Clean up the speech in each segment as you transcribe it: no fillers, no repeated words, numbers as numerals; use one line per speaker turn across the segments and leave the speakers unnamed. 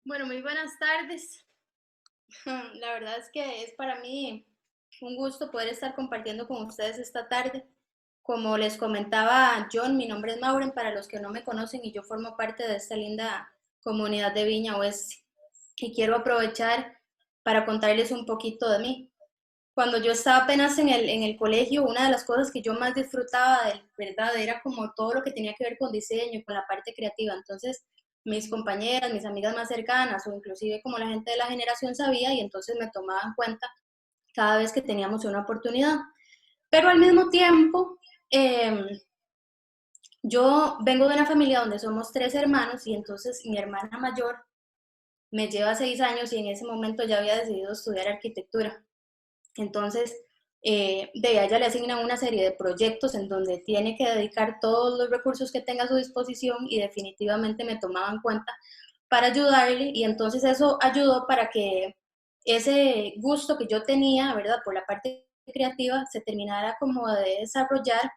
Bueno, muy buenas tardes. La verdad es que es para mí un gusto poder estar compartiendo con ustedes esta tarde. Como les comentaba John, mi nombre es Maureen, para los que no me conocen, y yo formo parte de esta linda comunidad de Viña Oeste. Y quiero aprovechar para contarles un poquito de mí. Cuando yo estaba apenas en el colegio, una de las cosas que yo más disfrutaba, ¿verdad? Era como todo lo que tenía que ver con diseño, con la parte creativa. Entonces, mis compañeras, mis amigas más cercanas o inclusive como la gente de la generación sabía y entonces me tomaba en cuenta cada vez que teníamos una oportunidad. Pero al mismo tiempo, yo vengo de una familia donde somos tres hermanos y entonces mi hermana mayor me lleva 6 años y en ese momento ya había decidido estudiar arquitectura. Entonces, de ella le asignan una serie de proyectos en donde tiene que dedicar todos los recursos que tenga a su disposición y definitivamente me tomaba en cuenta para ayudarle y entonces eso ayudó para que ese gusto que yo tenía, ¿verdad? Por la parte creativa se terminara como de desarrollar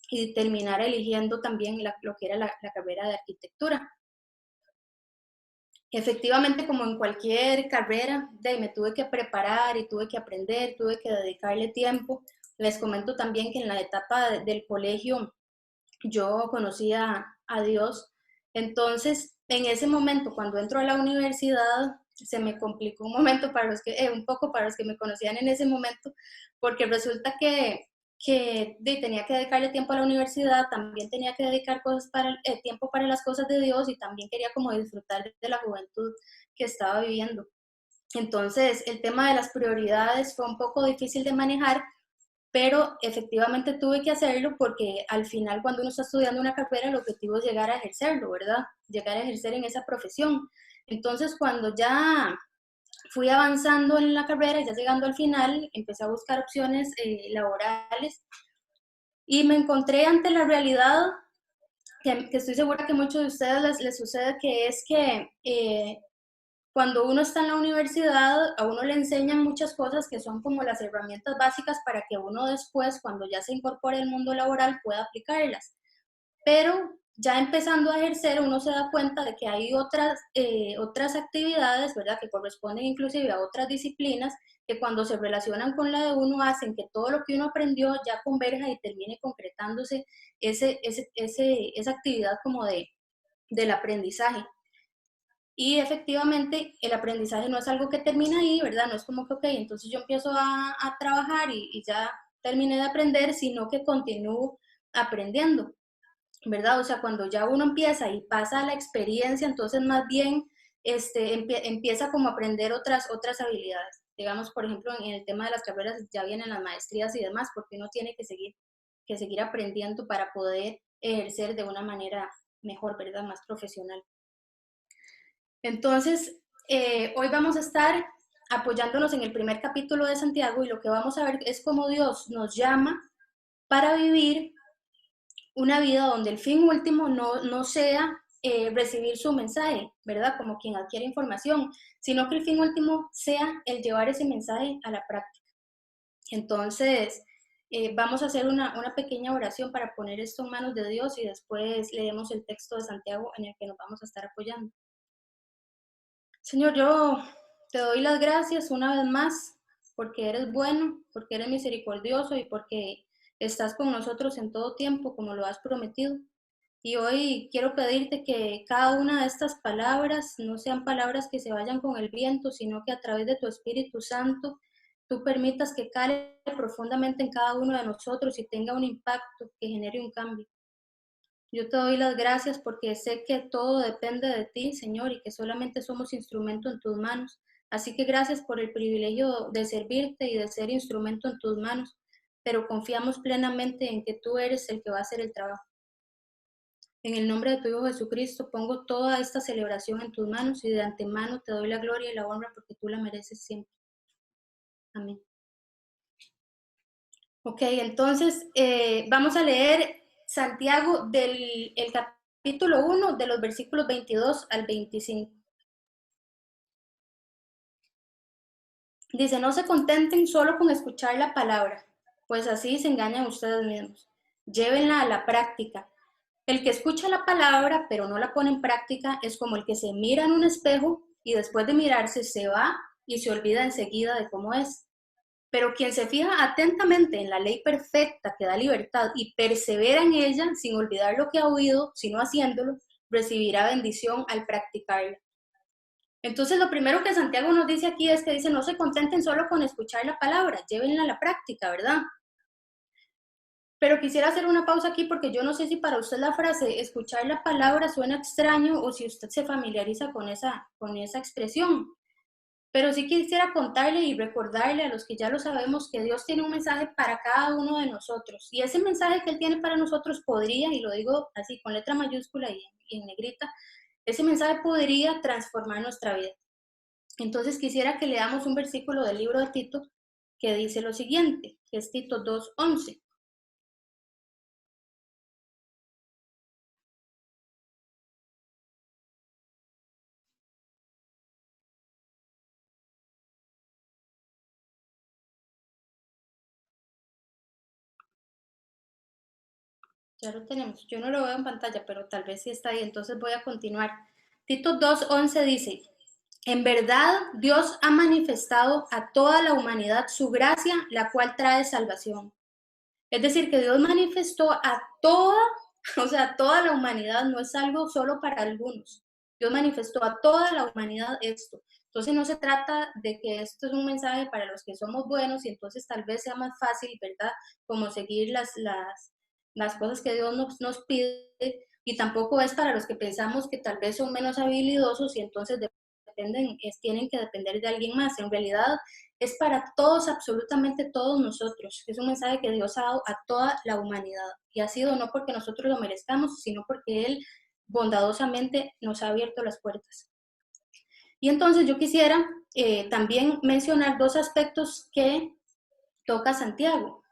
y terminara eligiendo también lo que era la carrera de arquitectura. Efectivamente, como en cualquier carrera, me tuve que preparar y tuve que aprender, tuve que dedicarle tiempo. Les comento también que en la etapa del colegio yo conocía a Dios. Entonces, en ese momento, cuando entro a la universidad, se me complicó un momento para un poco para los que me conocían en ese momento, porque resulta que tenía que dedicarle tiempo a la universidad, también tenía que dedicar tiempo para las cosas de Dios y también quería como disfrutar de la juventud que estaba viviendo. Entonces, el tema de las prioridades fue un poco difícil de manejar, pero efectivamente tuve que hacerlo porque al final cuando uno está estudiando una carrera el objetivo es llegar a ejercerlo, ¿verdad? Llegar a ejercer en esa profesión. Entonces cuando ya fui avanzando en la carrera, ya llegando al final, empecé a buscar opciones laborales y me encontré ante la realidad que estoy segura que a muchos de ustedes les sucede, que es que cuando uno está en la universidad, a uno le enseñan muchas cosas que son como las herramientas básicas para que uno después, cuando ya se incorpore al mundo laboral, pueda aplicarlas. Pero ya empezando a ejercer, uno se da cuenta de que hay otras actividades, ¿verdad?, que corresponden inclusive a otras disciplinas, que cuando se relacionan con la de uno hacen que todo lo que uno aprendió ya converja y termine concretándose esa actividad como del aprendizaje. Y efectivamente, el aprendizaje no es algo que termina ahí, ¿verdad? No es como que, ok, entonces yo empiezo a trabajar y ya terminé de aprender, sino que continúo aprendiendo, ¿verdad? O sea, cuando ya uno empieza y pasa la experiencia, entonces más bien empieza como a aprender otras habilidades. Digamos, por ejemplo, en el tema de las carreras ya vienen las maestrías y demás, porque uno tiene que seguir aprendiendo para poder ejercer de una manera mejor, ¿verdad? Más profesional. Entonces, hoy vamos a estar apoyándonos en el primer capítulo de Santiago y lo que vamos a ver es cómo Dios nos llama para vivir una vida donde el fin último no sea recibir su mensaje, ¿verdad? Como quien adquiere información, sino que el fin último sea el llevar ese mensaje a la práctica. Entonces, vamos a hacer una pequeña oración para poner esto en manos de Dios y después leemos el texto de Santiago en el que nos vamos a estar apoyando. Señor, yo te doy las gracias una vez más porque eres bueno, porque eres misericordioso y porque estás con nosotros en todo tiempo, como lo has prometido. Y hoy quiero pedirte que cada una de estas palabras no sean palabras que se vayan con el viento, sino que a través de tu Espíritu Santo tú permitas que cale profundamente en cada uno de nosotros y tenga un impacto que genere un cambio. Yo te doy las gracias porque sé que todo depende de ti, Señor, y que solamente somos instrumento en tus manos. Así que gracias por el privilegio de servirte y de ser instrumento en tus manos, pero confiamos plenamente en que tú eres el que va a hacer el trabajo. En el nombre de tu Hijo Jesucristo pongo toda esta celebración en tus manos y de antemano te doy la gloria y la honra porque tú la mereces siempre. Amén. Ok, entonces vamos a leer Santiago del el capítulo 1 de los versículos 22 al 25. Dice, no se contenten solo con escuchar la palabra, pues así se engañan ustedes mismos. Llévenla a la práctica. El que escucha la palabra pero no la pone en práctica es como el que se mira en un espejo y después de mirarse se va y se olvida enseguida de cómo es. Pero quien se fija atentamente en la ley perfecta que da libertad y persevera en ella sin olvidar lo que ha oído, sino haciéndolo, recibirá bendición al practicarla. Entonces, lo primero que Santiago nos dice aquí es que dice, no se contenten solo con escuchar la palabra, llévenla a la práctica, ¿verdad? Pero quisiera hacer una pausa aquí porque yo no sé si para usted la frase escuchar la palabra suena extraño o si usted se familiariza con esa expresión. Pero sí quisiera contarle y recordarle a los que ya lo sabemos que Dios tiene un mensaje para cada uno de nosotros. Y ese mensaje que Él tiene para nosotros podría, y lo digo así con letra mayúscula y en negrita, ese mensaje podría transformar nuestra vida. Entonces quisiera que leamos un versículo del libro de Tito que dice lo siguiente, que es Tito 2:11. Ya lo tenemos. Yo no lo veo en pantalla, pero tal vez sí está ahí, entonces voy a continuar. Tito 2:11 dice, en verdad Dios ha manifestado a toda la humanidad su gracia, la cual trae salvación. Es decir, que Dios manifestó a toda, o sea, toda la humanidad, no es algo solo para algunos. Dios manifestó a toda la humanidad esto. Entonces no se trata de que esto es un mensaje para los que somos buenos y entonces tal vez sea más fácil, ¿verdad? Como seguir las cosas que Dios nos pide y tampoco es para los que pensamos que tal vez son menos habilidosos y entonces tienen que depender de alguien más. En realidad es para todos, absolutamente todos nosotros. Es un mensaje que Dios ha dado a toda la humanidad y ha sido no porque nosotros lo merezcamos, sino porque Él bondadosamente nos ha abierto las puertas. Y entonces yo quisiera también mencionar dos aspectos que toca Santiago.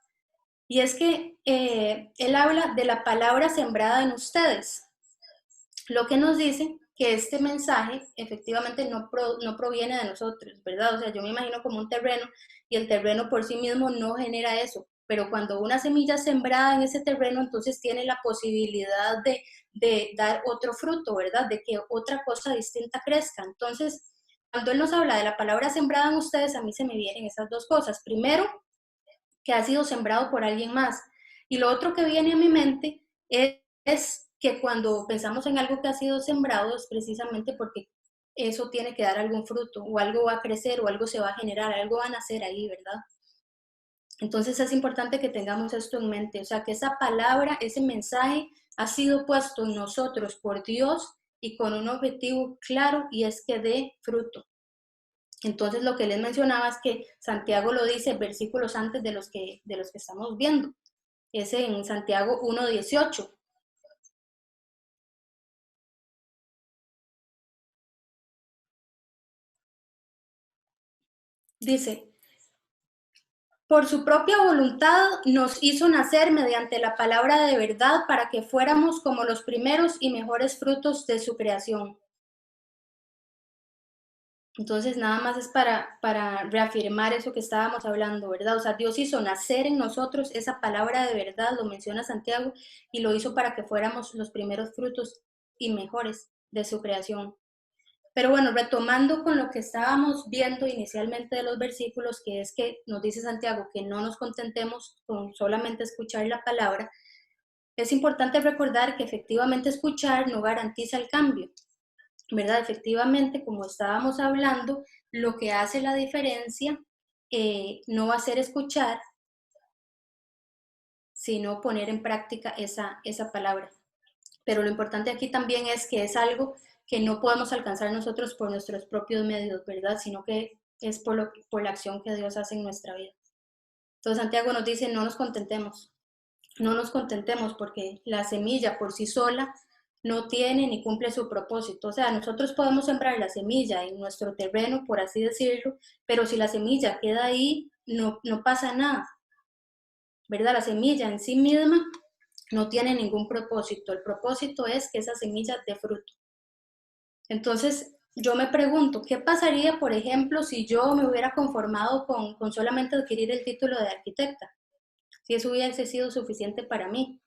Y es que él habla de la palabra sembrada en ustedes, lo que nos dice que este mensaje efectivamente no proviene de nosotros, ¿verdad? O sea, yo me imagino como un terreno y el terreno por sí mismo no genera eso, pero cuando una semilla es sembrada en ese terreno, entonces tiene la posibilidad de dar otro fruto, ¿verdad? De que otra cosa distinta crezca. Entonces, cuando él nos habla de la palabra sembrada en ustedes, a mí se me vienen esas dos cosas. Primero, que ha sido sembrado por alguien más. Y lo otro que viene a mi mente es que cuando pensamos en algo que ha sido sembrado es precisamente porque eso tiene que dar algún fruto, o algo va a crecer, o algo se va a generar, algo va a nacer ahí, ¿verdad? Entonces es importante que tengamos esto en mente, o sea, que esa palabra, ese mensaje ha sido puesto en nosotros por Dios y con un objetivo claro y es que dé fruto. Entonces lo que les mencionaba es que Santiago lo dice versículos antes de los que estamos viendo. Es en Santiago 1:18. Dice, por su propia voluntad nos hizo nacer mediante la palabra de verdad para que fuéramos como los primeros y mejores frutos de su creación. Entonces, nada más es para reafirmar eso que estábamos hablando, ¿verdad? O sea, Dios hizo nacer en nosotros esa palabra de verdad, lo menciona Santiago, y lo hizo para que fuéramos los primeros frutos y mejores de su creación. Pero bueno, retomando con lo que estábamos viendo inicialmente de los versículos, que es que nos dice Santiago que no nos contentemos con solamente escuchar la palabra, es importante recordar que efectivamente escuchar no garantiza el cambio, ¿verdad? Efectivamente, como estábamos hablando, lo que hace la diferencia no va a ser escuchar, sino poner en práctica esa palabra. Pero lo importante aquí también es que es algo que no podemos alcanzar nosotros por nuestros propios medios, ¿verdad? Sino que es por la acción que Dios hace en nuestra vida. Entonces Santiago nos dice, no nos contentemos porque la semilla por sí sola no tiene ni cumple su propósito. O sea, nosotros podemos sembrar la semilla en nuestro terreno, por así decirlo, pero si la semilla queda ahí, no pasa nada, ¿verdad? La semilla en sí misma no tiene ningún propósito. El propósito es que esa semilla dé fruto. Entonces, yo me pregunto, ¿qué pasaría, por ejemplo, si yo me hubiera conformado con solamente adquirir el título de arquitecta? Si eso hubiese sido suficiente para mí,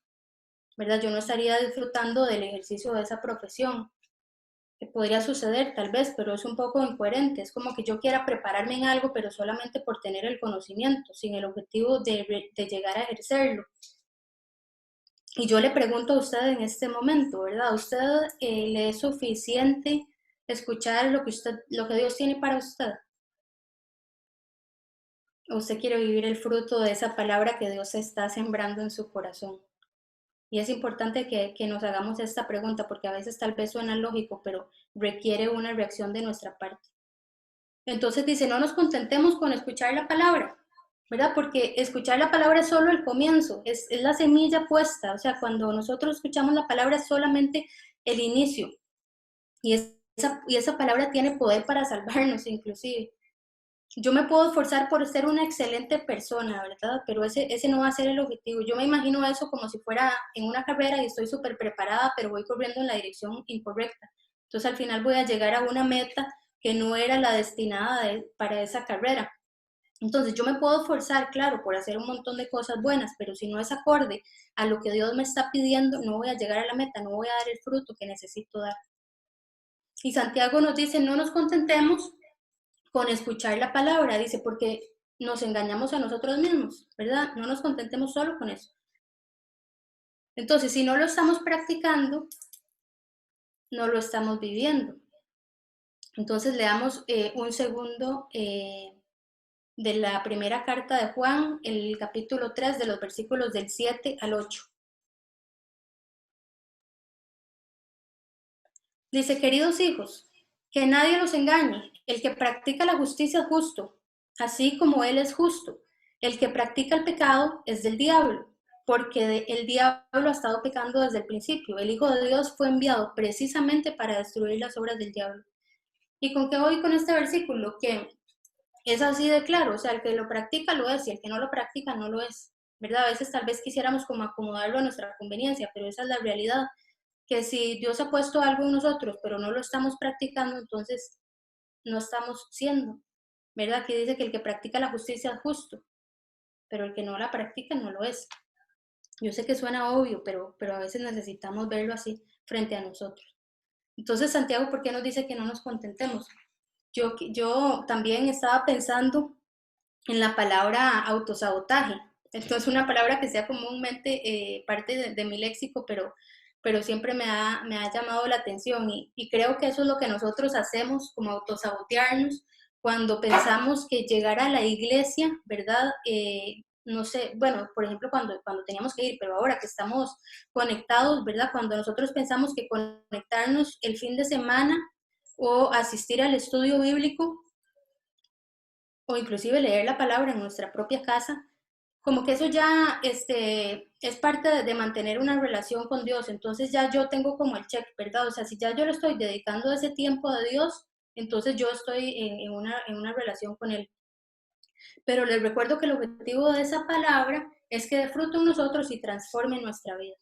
¿verdad? Yo no estaría disfrutando del ejercicio de esa profesión. podría suceder tal vez, pero es un poco incoherente. Es como que yo quiera prepararme en algo, pero solamente por tener el conocimiento, sin el objetivo de llegar a ejercerlo. Y yo le pregunto a usted en este momento, ¿verdad? ¿A usted le es suficiente escuchar lo que Dios tiene para usted? ¿O usted quiere vivir el fruto de esa palabra que Dios está sembrando en su corazón? Y es importante que nos hagamos esta pregunta porque a veces tal vez suena lógico, pero requiere una reacción de nuestra parte. Entonces dice, no nos contentemos con escuchar la palabra, ¿verdad? Porque escuchar la palabra es solo el comienzo, es la semilla puesta, o sea, cuando nosotros escuchamos la palabra es solamente el inicio y esa palabra tiene poder para salvarnos inclusive. Yo me puedo esforzar por ser una excelente persona, ¿verdad? Pero ese no va a ser el objetivo. Yo me imagino eso como si fuera en una carrera y estoy súper preparada, pero voy corriendo en la dirección incorrecta. Entonces al final voy a llegar a una meta que no era la destinada para esa carrera. Entonces yo me puedo esforzar, claro, por hacer un montón de cosas buenas, pero si no es acorde a lo que Dios me está pidiendo, no voy a llegar a la meta, no voy a dar el fruto que necesito dar. Y Santiago nos dice, no nos contentemos con escuchar la palabra, dice, porque nos engañamos a nosotros mismos, ¿verdad? No nos contentemos solo con eso. Entonces, si no lo estamos practicando, no lo estamos viviendo. Entonces, leamos un segundo de la primera carta de Juan, el capítulo 3, de los versículos del 7 al 8. Dice, queridos hijos, que nadie los engañe. El que practica la justicia es justo, así como Él es justo. El que practica el pecado es del diablo, porque el diablo ha estado pecando desde el principio. El Hijo de Dios fue enviado precisamente para destruir las obras del diablo. ¿Y con qué voy con este versículo? Que es así de claro, o sea, el que lo practica lo es y el que no lo practica no lo es, ¿verdad? A veces tal vez quisiéramos como acomodarlo a nuestra conveniencia, pero esa es la realidad, que si Dios ha puesto algo en nosotros, pero no lo estamos practicando, entonces no estamos siendo, ¿verdad? Que dice que el que practica la justicia es justo, pero el que no la practica no lo es. Yo sé que suena obvio, pero a veces necesitamos verlo así frente a nosotros. Entonces, Santiago, ¿por qué nos dice que no nos contentemos? Yo también estaba pensando en la palabra autosabotaje. Esto es una palabra que sea comúnmente parte de mi léxico, pero siempre me ha llamado la atención y creo que eso es lo que nosotros hacemos, como autosabotearnos, cuando pensamos que llegar a la iglesia, ¿verdad? No sé, bueno, por ejemplo, cuando teníamos que ir, pero ahora que estamos conectados, ¿verdad? Cuando nosotros pensamos que conectarnos el fin de semana o asistir al estudio bíblico o inclusive leer la palabra en nuestra propia casa, como que eso ya es parte de mantener una relación con Dios. Entonces ya yo tengo como el check, ¿verdad? O sea, si ya yo le estoy dedicando ese tiempo a Dios, entonces yo estoy en una relación con Él. Pero les recuerdo que el objetivo de esa palabra es que dé fruto en nosotros y transforme nuestra vida.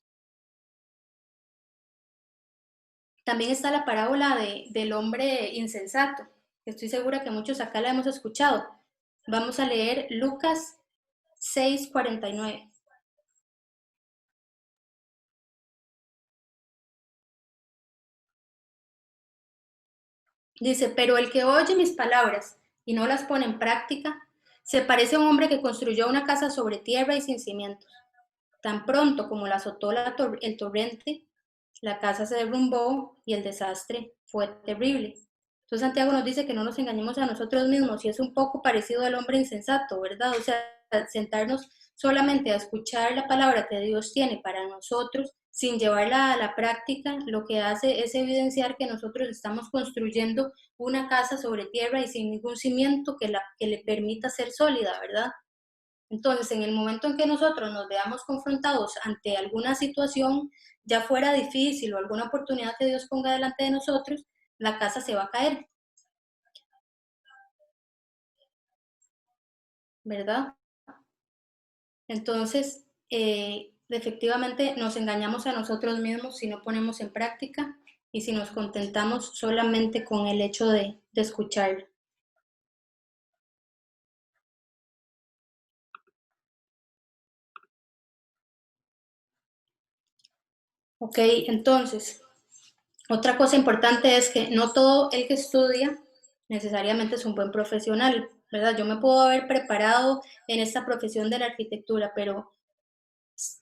También está la parábola del hombre insensato, que estoy segura que muchos acá la hemos escuchado. Vamos a leer Lucas 6:49. Dice, pero el que oye mis palabras y no las pone en práctica, se parece a un hombre que construyó una casa sobre tierra y sin cimientos. Tan pronto como la azotó el torrente, la casa se derrumbó y el desastre fue terrible. Entonces Santiago nos dice que no nos engañemos a nosotros mismos y es un poco parecido al hombre insensato, ¿verdad? O sea, sentarnos solamente a escuchar la palabra que Dios tiene para nosotros sin llevarla a la práctica, lo que hace es evidenciar que nosotros estamos construyendo una casa sobre tierra y sin ningún cimiento que le permita ser sólida, ¿verdad? Entonces, en el momento en que nosotros nos veamos confrontados ante alguna situación, ya fuera difícil o alguna oportunidad que Dios ponga delante de nosotros, la casa se va a caer, ¿verdad? Entonces, efectivamente nos engañamos a nosotros mismos si no ponemos en práctica y si nos contentamos solamente con el hecho de escuchar. Ok, entonces, Otra cosa importante es que no todo el que estudia necesariamente es un buen profesional, ¿verdad? Yo me puedo haber preparado en esta profesión de la arquitectura, pero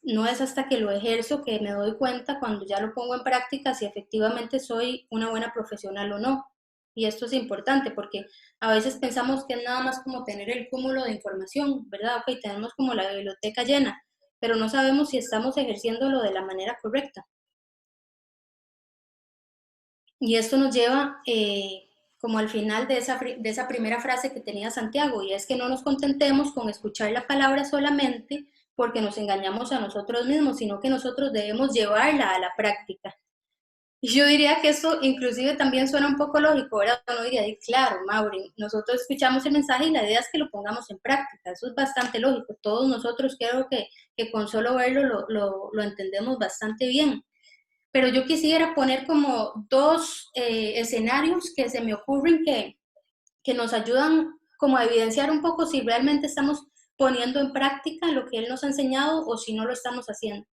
no es hasta que lo ejerzo que me doy cuenta cuando ya lo pongo en práctica si efectivamente soy una buena profesional o no. Y esto es importante porque a veces pensamos que es nada más como tener el cúmulo de información, ¿verdad? Ok, tenemos como la biblioteca llena, pero no sabemos si estamos ejerciéndolo de la manera correcta. Y esto nos lleva como al final de esa primera frase que tenía Santiago, y es que no nos contentemos con escuchar la palabra solamente porque nos engañamos a nosotros mismos, sino que nosotros debemos llevarla a la práctica. Y yo diría que esto inclusive también suena un poco lógico, ¿verdad? Uno diría, claro, Maureen, nosotros escuchamos el mensaje y la idea es que lo pongamos en práctica, eso es bastante lógico, todos nosotros creo que con solo verlo lo entendemos bastante bien, pero yo quisiera poner como dos escenarios que se me ocurren que nos ayudan como a evidenciar un poco si realmente estamos poniendo en práctica lo que él nos ha enseñado o si no lo estamos haciendo.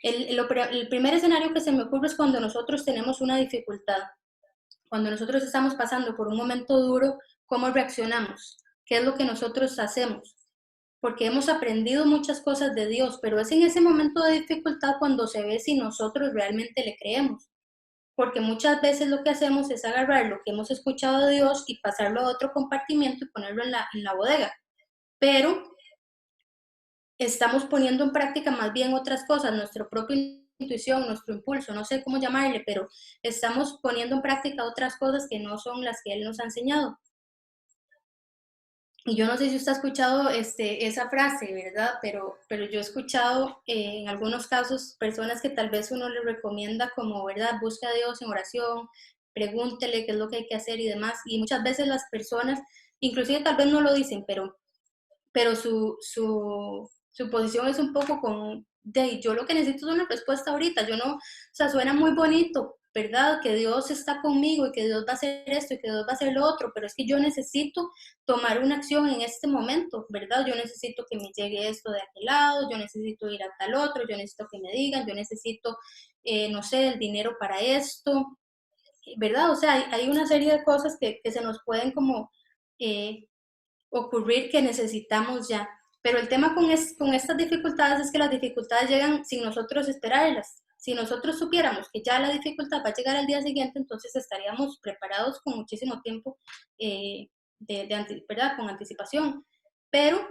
El primer escenario que se me ocurre es cuando nosotros tenemos una dificultad, cuando nosotros estamos pasando por un momento duro, ¿cómo reaccionamos? ¿Qué es lo que nosotros hacemos? Porque hemos aprendido muchas cosas de Dios, pero es en ese momento de dificultad cuando se ve si nosotros realmente le creemos. Porque muchas veces lo que hacemos es agarrar lo que hemos escuchado de Dios y pasarlo a otro compartimiento y ponerlo en la bodega. Pero estamos poniendo en práctica más bien otras cosas, nuestra propia intuición, nuestro impulso, no sé cómo llamarle, pero estamos poniendo en práctica otras cosas que no son las que Él nos ha enseñado. Y yo no sé si usted ha escuchado esa frase, ¿verdad? Pero yo he escuchado en algunos casos personas que tal vez uno le recomienda como, ¿verdad? Busque a Dios en oración, pregúntele qué es lo que hay que hacer y demás. Y muchas veces las personas, inclusive tal vez no lo dicen, pero su posición es un poco con, de yo lo que necesito es una respuesta ahorita, yo no, o sea, suena muy bonito, ¿verdad? Que Dios está conmigo y que Dios va a hacer esto y que Dios va a hacer lo otro, pero es que yo necesito tomar una acción en este momento, ¿verdad? Yo necesito que me llegue esto de aquel lado, yo necesito ir a tal otro, yo necesito que me digan, yo necesito, no sé, el dinero para esto, ¿verdad? O sea, hay una serie de cosas que se nos pueden como eh, ocurrir que necesitamos ya. Pero el tema con estas dificultades es que las dificultades llegan sin nosotros esperarlas. Si nosotros supiéramos que ya la dificultad va a llegar al día siguiente, entonces estaríamos preparados con muchísimo tiempo, ¿verdad? Con anticipación. Pero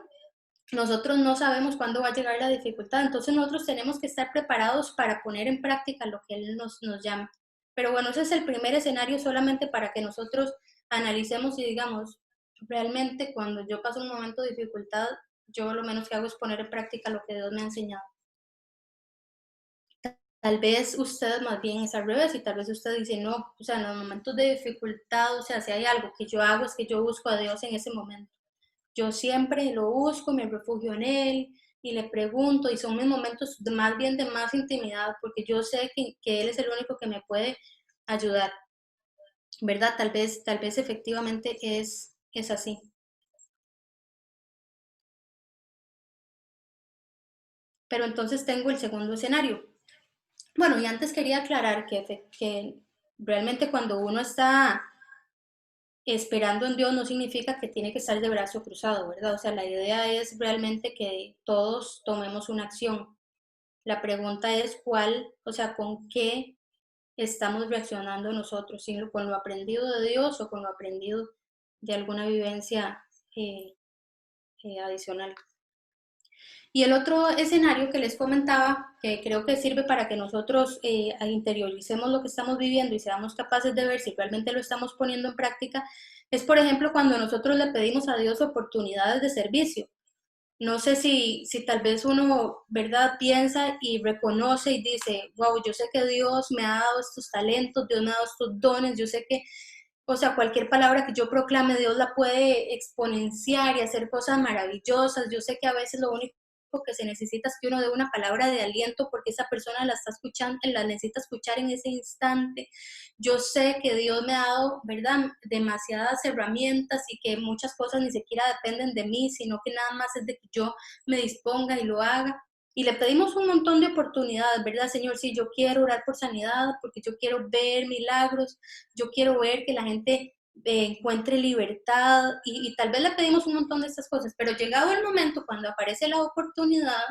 nosotros no sabemos cuándo va a llegar la dificultad, entonces nosotros tenemos que estar preparados para poner en práctica lo que Él nos llama. Pero bueno, ese es el primer escenario solamente para que nosotros analicemos y digamos, realmente cuando yo paso un momento de dificultad, yo lo menos que hago es poner en práctica lo que Dios me ha enseñado. Tal vez usted más bien es al revés y tal vez usted dice, no, o sea, en los momentos de dificultad, o sea, si hay algo que yo hago es que yo busco a Dios en ese momento. Yo siempre lo busco, me refugio en Él y le pregunto y son mis momentos más bien de más intimidad porque yo sé que Él es el único que me puede ayudar, ¿verdad? Tal vez efectivamente es así. Pero entonces tengo el segundo escenario. Bueno, y antes quería aclarar que realmente cuando uno está esperando en Dios no significa que tiene que estar de brazo cruzado, ¿verdad? O sea, la idea es realmente que todos tomemos una acción. La pregunta es cuál, o sea, con qué estamos reaccionando nosotros, si con lo aprendido de Dios o con lo aprendido de alguna vivencia eh, adicional. Y el otro escenario que les comentaba, que creo que sirve para que nosotros interioricemos lo que estamos viviendo y seamos capaces de ver si realmente lo estamos poniendo en práctica, es por ejemplo cuando nosotros le pedimos a Dios oportunidades de servicio. No sé si tal vez uno, ¿verdad?, piensa y reconoce y dice, wow, yo sé que Dios me ha dado estos talentos, Dios me ha dado estos dones, yo sé que, o sea, cualquier palabra que yo proclame, Dios la puede exponenciar y hacer cosas maravillosas. Yo sé que a veces lo único que se necesita es que uno dé una palabra de aliento porque esa persona la está escuchando, la necesita escuchar en ese instante. Yo sé que Dios me ha dado, ¿verdad?, demasiadas herramientas y que muchas cosas ni siquiera dependen de mí, sino que nada más es de que yo me disponga y lo haga. y le pedimos un montón de oportunidades, ¿verdad, Señor? Sí, yo quiero orar por sanidad porque yo quiero ver milagros, yo quiero ver que la gente encuentre libertad y tal vez le pedimos un montón de estas cosas, pero llegado el momento cuando aparece la oportunidad,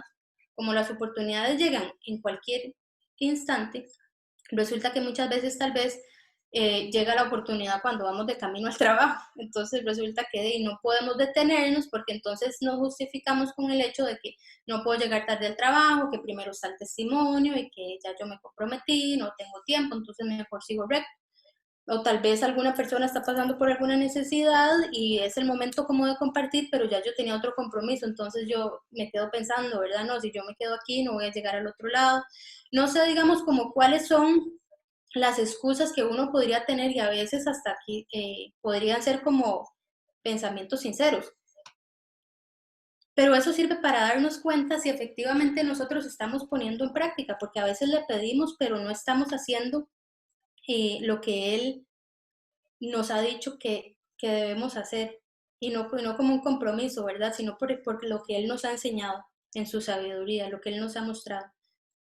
como las oportunidades llegan en cualquier instante, resulta que muchas veces tal vez llega la oportunidad cuando vamos de camino al trabajo. Entonces resulta que no podemos detenernos porque entonces nos justificamos con el hecho de que no puedo llegar tarde al trabajo, que primero está el testimonio y que ya yo me comprometí, no tengo tiempo, entonces mejor sigo recto. O tal vez alguna persona está pasando por alguna necesidad y es el momento como de compartir, pero ya yo tenía otro compromiso, entonces yo me quedo pensando, ¿verdad? No, si yo me quedo aquí no voy a llegar al otro lado. No sé, digamos, como cuáles son las excusas que uno podría tener y a veces hasta aquí podrían ser como pensamientos sinceros. Pero eso sirve para darnos cuenta si efectivamente nosotros estamos poniendo en práctica, porque a veces le pedimos, pero no estamos haciendo lo que Él nos ha dicho que debemos hacer, y no como un compromiso, ¿verdad? Sino por lo que Él nos ha enseñado en su sabiduría, lo que Él nos ha mostrado.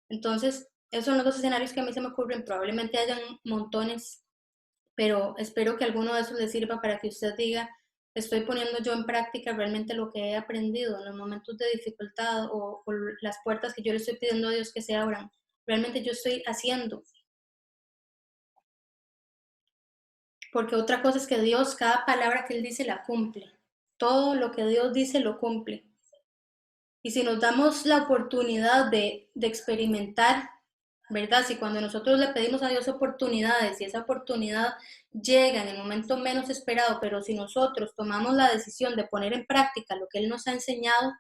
Entonces, esos son los dos escenarios que a mí se me ocurren, probablemente hayan montones, pero espero que alguno de esos le sirva para que usted diga, estoy poniendo yo en práctica realmente lo que he aprendido en los momentos de dificultad o las puertas que yo le estoy pidiendo a Dios que se abran. Realmente yo estoy haciendo. Porque otra cosa es que Dios, cada palabra que Él dice, la cumple. Todo lo que Dios dice, lo cumple. Y si nos damos la oportunidad de experimentar, ¿verdad? Si cuando nosotros le pedimos a Dios oportunidades y esa oportunidad llega en el momento menos esperado, pero si nosotros tomamos la decisión de poner en práctica lo que Él nos ha enseñado,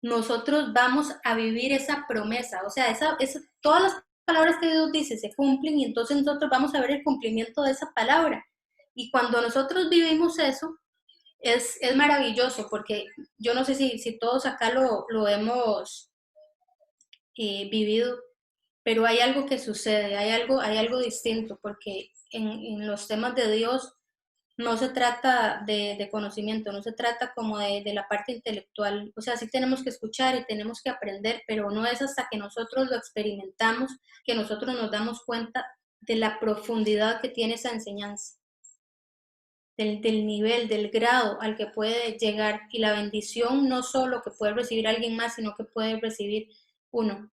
nosotros vamos a vivir esa promesa. O sea, todas las palabras que Dios dice se cumplen y entonces nosotros vamos a ver el cumplimiento de esa palabra. Y cuando nosotros vivimos eso, es maravilloso porque yo no sé si todos acá lo hemos vivido, pero hay algo que sucede, hay algo distinto, porque en los temas de Dios no se trata de conocimiento, no se trata como de la parte intelectual, o sea, sí tenemos que escuchar y tenemos que aprender, pero no es hasta que nosotros lo experimentamos que nosotros nos damos cuenta de la profundidad que tiene esa enseñanza, del nivel, del grado al que puede llegar y la bendición no solo que puede recibir alguien más, sino que puede recibir uno.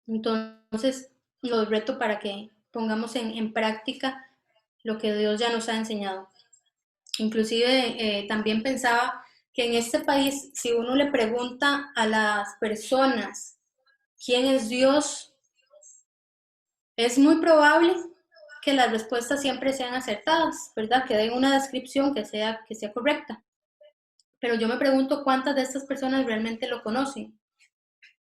Entonces, los reto para que pongamos en práctica lo que Dios ya nos ha enseñado. Inclusive también pensaba que en este país, si uno le pregunta a las personas quién es Dios, es muy probable que las respuestas siempre sean acertadas, ¿verdad? Que den una descripción que sea correcta. Pero yo me pregunto cuántas de estas personas realmente lo conocen.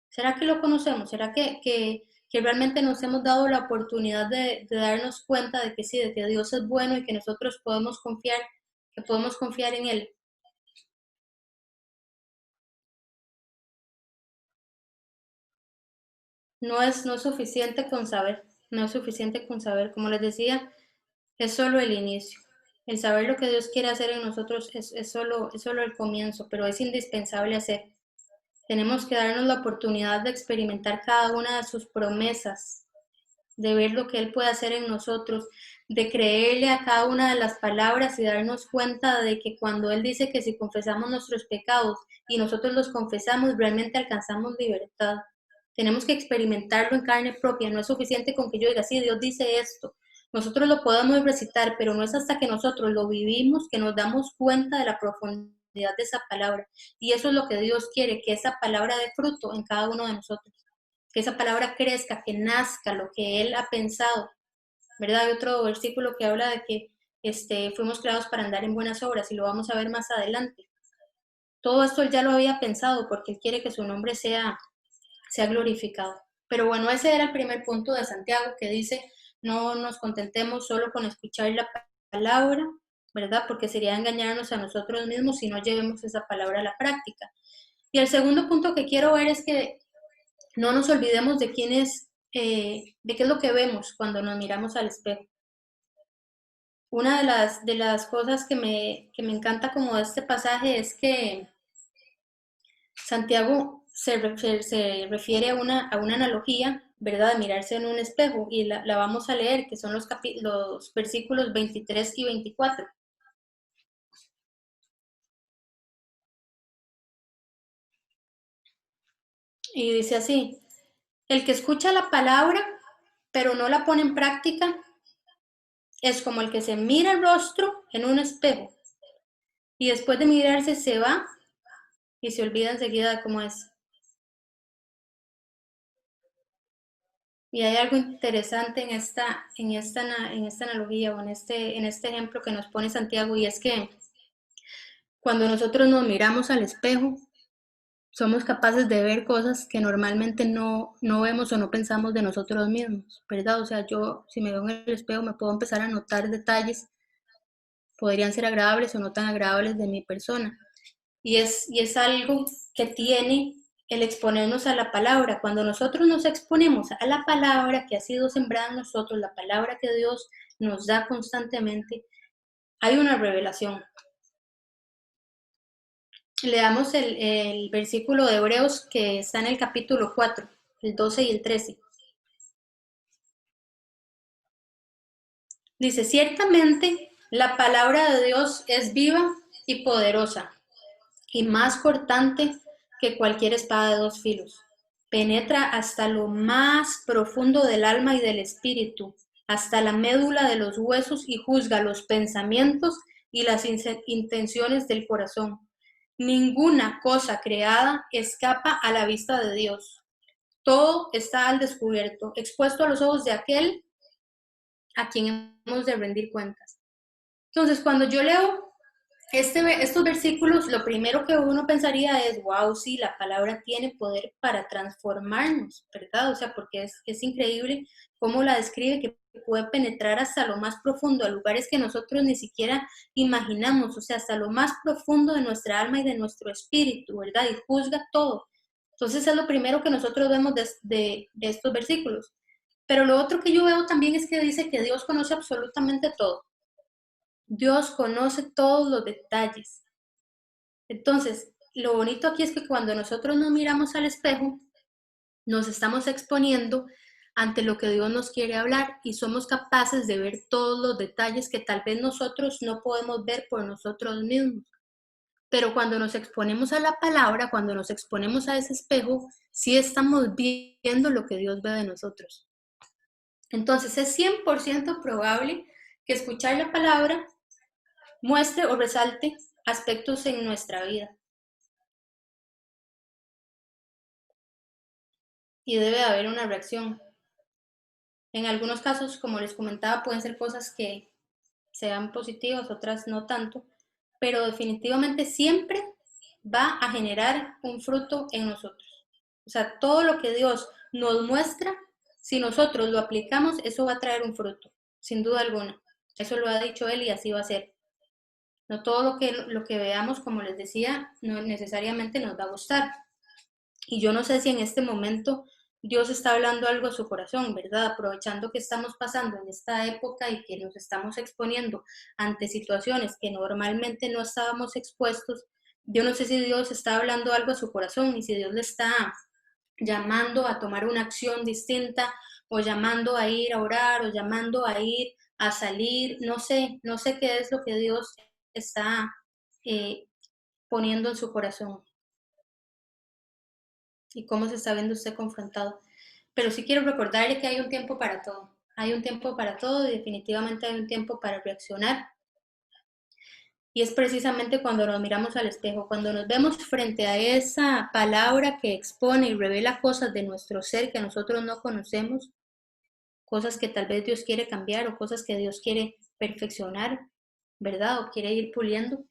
¿Será que lo conocemos? ¿Será que realmente nos hemos dado la oportunidad de darnos cuenta de que sí, de que Dios es bueno y que nosotros podemos confiar, que podemos confiar en Él? No es suficiente con saber, no es suficiente con saber. Como les decía, es solo el inicio. El saber lo que Dios quiere hacer en nosotros es solo el comienzo, pero es indispensable hacer. Tenemos que darnos la oportunidad de experimentar cada una de sus promesas, de ver lo que Él puede hacer en nosotros, de creerle a cada una de las palabras y darnos cuenta de que cuando Él dice que si confesamos nuestros pecados y nosotros los confesamos, realmente alcanzamos libertad. Tenemos que experimentarlo en carne propia, no es suficiente con que yo diga, sí, Dios dice esto. Nosotros lo podemos recitar, pero no es hasta que nosotros lo vivimos que nos damos cuenta de la profundidad de esa palabra. Y eso es lo que Dios quiere, que esa palabra dé fruto en cada uno de nosotros, que esa palabra crezca, que nazca lo que Él ha pensado, ¿verdad? Hay otro versículo que habla de que fuimos creados para andar en buenas obras y lo vamos a ver más adelante. Todo esto Él ya lo había pensado porque Él quiere que su nombre sea glorificado. Pero bueno, ese era el primer punto de Santiago que dice, no nos contentemos solo con escuchar la palabra, ¿verdad? Porque sería engañarnos a nosotros mismos si no llevemos esa palabra a la práctica. Y el segundo punto que quiero ver es que no nos olvidemos de de qué es lo que vemos cuando nos miramos al espejo. Una de las cosas que me encanta como de este pasaje es que Santiago se refiere a una analogía, ¿verdad? De mirarse en un espejo, y la vamos a leer, que son los versículos 23 y 24. Y dice así: el que escucha la palabra, pero no la pone en práctica, es como el que se mira el rostro en un espejo y después de mirarse se va y se olvida enseguida de cómo es. Y hay algo interesante en esta analogía o en este ejemplo que nos pone Santiago, y es que cuando nosotros nos miramos al espejo, somos capaces de ver cosas que normalmente no vemos o no pensamos de nosotros mismos, ¿verdad? O sea, yo si me veo en el espejo me puedo empezar a notar detalles, podrían ser agradables o no tan agradables de mi persona. Y es algo que tiene el exponernos a la palabra. Cuando nosotros nos exponemos a la palabra que ha sido sembrada en nosotros, la palabra que Dios nos da constantemente, hay una revelación. Leamos el versículo de Hebreos que está en el capítulo 4, el 12 y el 13. Dice: ciertamente la palabra de Dios es viva y poderosa, y más cortante que cualquier espada de dos filos. Penetra hasta lo más profundo del alma y del espíritu, hasta la médula de los huesos, y juzga los pensamientos y las intenciones del corazón. Ninguna cosa creada escapa a la vista de Dios. Todo está al descubierto, expuesto a los ojos de aquel a quien hemos de rendir cuentas. Entonces, cuando yo leo estos versículos, lo primero que uno pensaría es: wow, sí, la palabra tiene poder para transformarnos, ¿verdad? O sea, porque es increíble cómo la describe, que puede penetrar hasta lo más profundo, a lugares que nosotros ni siquiera imaginamos, o sea, hasta lo más profundo de nuestra alma y de nuestro espíritu, ¿verdad? Y juzga todo. Entonces es lo primero que nosotros vemos de estos versículos. Pero lo otro que yo veo también es que dice que Dios conoce absolutamente todo. Dios conoce todos los detalles. Entonces, lo bonito aquí es que cuando nosotros nos miramos al espejo, nos estamos exponiendo ante lo que Dios nos quiere hablar y somos capaces de ver todos los detalles que tal vez nosotros no podemos ver por nosotros mismos. Pero cuando nos exponemos a la palabra, cuando nos exponemos a ese espejo, sí estamos viendo lo que Dios ve de nosotros. Entonces, es 100% probable que escuchar la palabra muestre o resalte aspectos en nuestra vida. Y debe de haber una reacción. En algunos casos, como les comentaba, pueden ser cosas que sean positivas, otras no tanto, pero definitivamente siempre va a generar un fruto en nosotros. O sea, todo lo que Dios nos muestra, si nosotros lo aplicamos, eso va a traer un fruto, sin duda alguna. Eso lo ha dicho Él y así va a ser. No todo lo que veamos, como les decía, no necesariamente nos va a gustar. Y yo no sé si en este momento Dios está hablando algo a su corazón, ¿verdad? Aprovechando que estamos pasando en esta época y que nos estamos exponiendo ante situaciones que normalmente no estábamos expuestos. Yo no sé si Dios está hablando algo a su corazón y si Dios le está llamando a tomar una acción distinta, o llamando a ir a orar, o llamando a ir a salir. No sé qué es lo que Dios está eh, poniendo en su corazón y cómo se está viendo usted confrontado. Pero sí quiero recordarle que hay un tiempo para todo. Hay un tiempo para todo y definitivamente hay un tiempo para reaccionar. Y es precisamente cuando nos miramos al espejo, cuando nos vemos frente a esa palabra que expone y revela cosas de nuestro ser que nosotros no conocemos, cosas que tal vez Dios quiere cambiar o cosas que Dios quiere perfeccionar, ¿verdad? O quiere ir puliendo.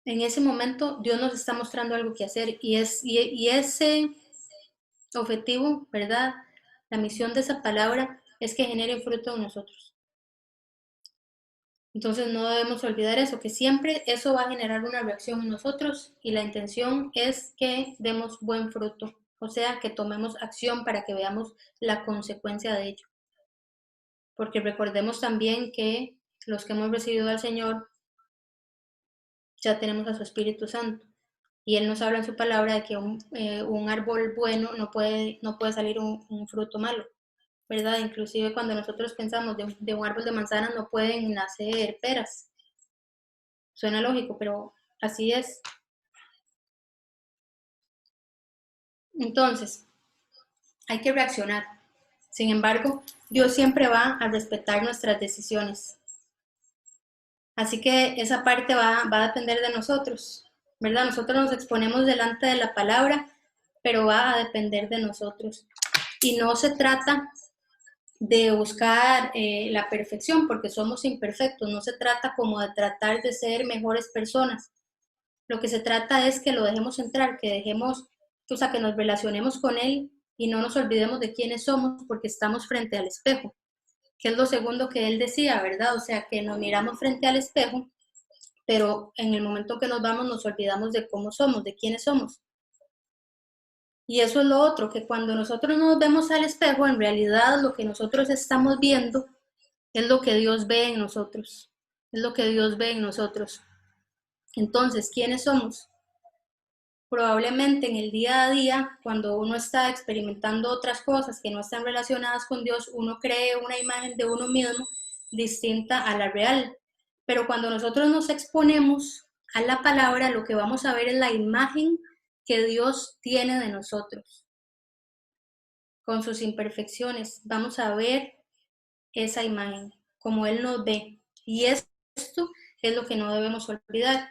En ese momento Dios nos está mostrando algo que hacer, y ese objetivo, ¿verdad? La misión de esa palabra es que genere fruto en nosotros. Entonces no debemos olvidar eso, que siempre eso va a generar una reacción en nosotros, y la intención es que demos buen fruto, o sea, que tomemos acción para que veamos la consecuencia de ello. Porque recordemos también que los que hemos recibido al Señor ya tenemos a su Espíritu Santo. Y Él nos habla en su palabra de que un árbol bueno no puede salir un fruto malo, ¿verdad? Inclusive cuando nosotros pensamos de un árbol de manzanas no pueden nacer peras. Suena lógico, pero así es. Entonces, hay que reaccionar. Sin embargo, Dios siempre va a respetar nuestras decisiones. Así que esa parte va a depender de nosotros, ¿verdad? Nosotros nos exponemos delante de la palabra, pero va a depender de nosotros. Y no se trata de buscar la perfección, porque somos imperfectos, no se trata como de tratar de ser mejores personas. Lo que se trata es que lo dejemos entrar, que dejemos, o sea, que nos relacionemos con Él y no nos olvidemos de quiénes somos porque estamos frente al espejo, que es lo segundo que Él decía, ¿verdad? O sea, que nos miramos frente al espejo, pero en el momento que nos vamos nos olvidamos de cómo somos, de quiénes somos. Y eso es lo otro, que cuando nosotros nos vemos al espejo, en realidad lo que nosotros estamos viendo es lo que Dios ve en nosotros, es lo que Dios ve en nosotros. Entonces, ¿quiénes somos? Probablemente en el día a día, cuando uno está experimentando otras cosas que no están relacionadas con Dios, uno cree una imagen de uno mismo distinta a la real. Pero cuando nosotros nos exponemos a la palabra, lo que vamos a ver es la imagen que Dios tiene de nosotros, con sus imperfecciones. Vamos a ver esa imagen, como Él nos ve. Y esto es lo que no debemos olvidar,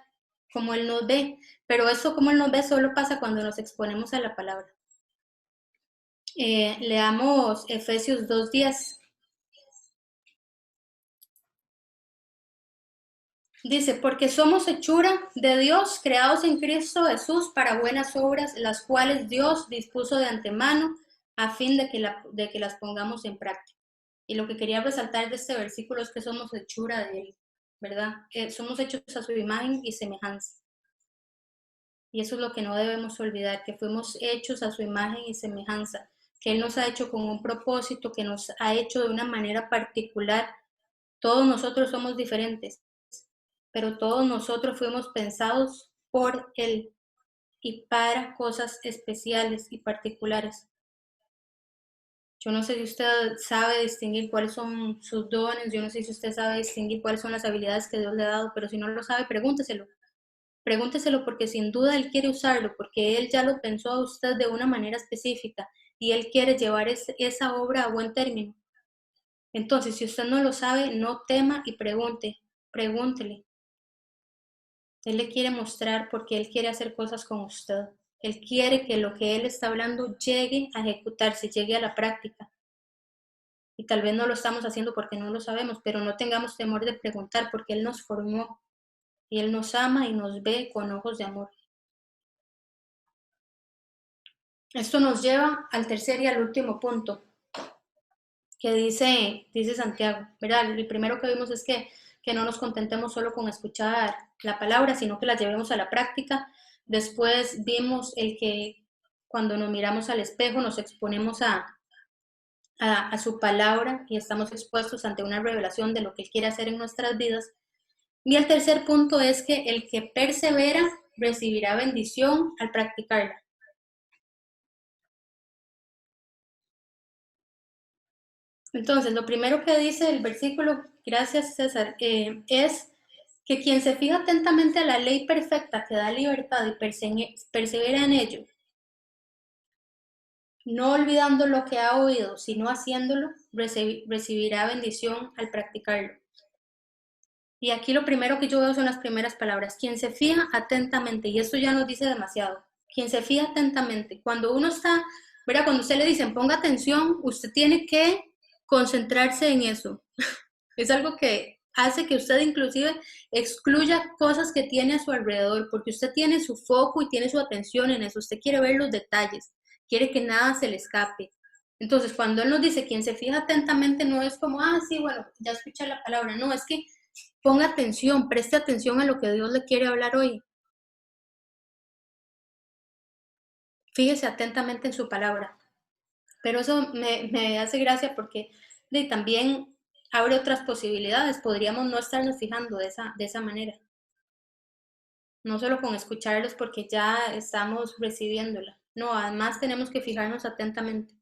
como Él nos ve. Pero esto, como Él nos ve, solo pasa cuando nos exponemos a la palabra. Leamos Efesios 2:10. Dice, porque somos hechura de Dios, creados en Cristo Jesús para buenas obras, las cuales Dios dispuso de antemano a fin de que las pongamos en práctica. Y lo que quería resaltar de este versículo es que somos hechura de Él, ¿verdad? Somos hechos a su imagen y semejanza. Y eso es lo que no debemos olvidar, que fuimos hechos a su imagen y semejanza, que Él nos ha hecho con un propósito, que nos ha hecho de una manera particular. Todos nosotros somos diferentes, pero todos nosotros fuimos pensados por Él y para cosas especiales y particulares. Yo no sé si usted sabe distinguir cuáles son sus dones, yo no sé si usted sabe distinguir cuáles son las habilidades que Dios le ha dado, pero si no lo sabe, pregúnteselo. Pregúnteselo porque sin duda Él quiere usarlo, porque Él ya lo pensó a usted de una manera específica y Él quiere llevar esa obra a buen término. Entonces, si usted no lo sabe, no tema y pregúntele. Él le quiere mostrar porque Él quiere hacer cosas con usted. Él quiere que lo que Él está hablando llegue a ejecutarse, llegue a la práctica. Y tal vez no lo estamos haciendo porque no lo sabemos, pero no tengamos temor de preguntar porque Él nos formó y Él nos ama y nos ve con ojos de amor. Esto nos lleva al tercer y al último punto que dice Santiago, ¿verdad? El primero que vimos es que no nos contentemos solo con escuchar la palabra, sino que la llevemos a la práctica. Después vimos el que cuando nos miramos al espejo nos exponemos a su palabra y estamos expuestos ante una revelación de lo que Él quiere hacer en nuestras vidas. Y el tercer punto es que el que persevera recibirá bendición al practicarla. Entonces, lo primero que dice el versículo, gracias César, es que quien se fija atentamente a la ley perfecta que da libertad y persevera en ello, no olvidando lo que ha oído, sino haciéndolo, recibirá bendición al practicarlo. Y aquí lo primero que yo veo son las primeras palabras, quien se fija atentamente, y esto ya nos dice demasiado, quien se fija atentamente. Cuando uno está, ¿verdad? Cuando usted le dicen ponga atención, usted tiene que concentrarse en eso. Es algo que hace que usted inclusive excluya cosas que tiene a su alrededor, porque usted tiene su foco y tiene su atención en eso. Usted quiere ver los detalles, quiere que nada se le escape. Entonces, cuando él nos dice quien se fija atentamente, no es como, sí, bueno, ya escuché la palabra. No, es que ponga atención, preste atención a lo que Dios le quiere hablar hoy. Fíjese atentamente en su palabra. Pero eso me hace gracia porque también abre otras posibilidades. Podríamos no estarnos fijando de esa manera. no solo con escucharlos porque ya estamos recibiéndola. No, además tenemos que fijarnos atentamente.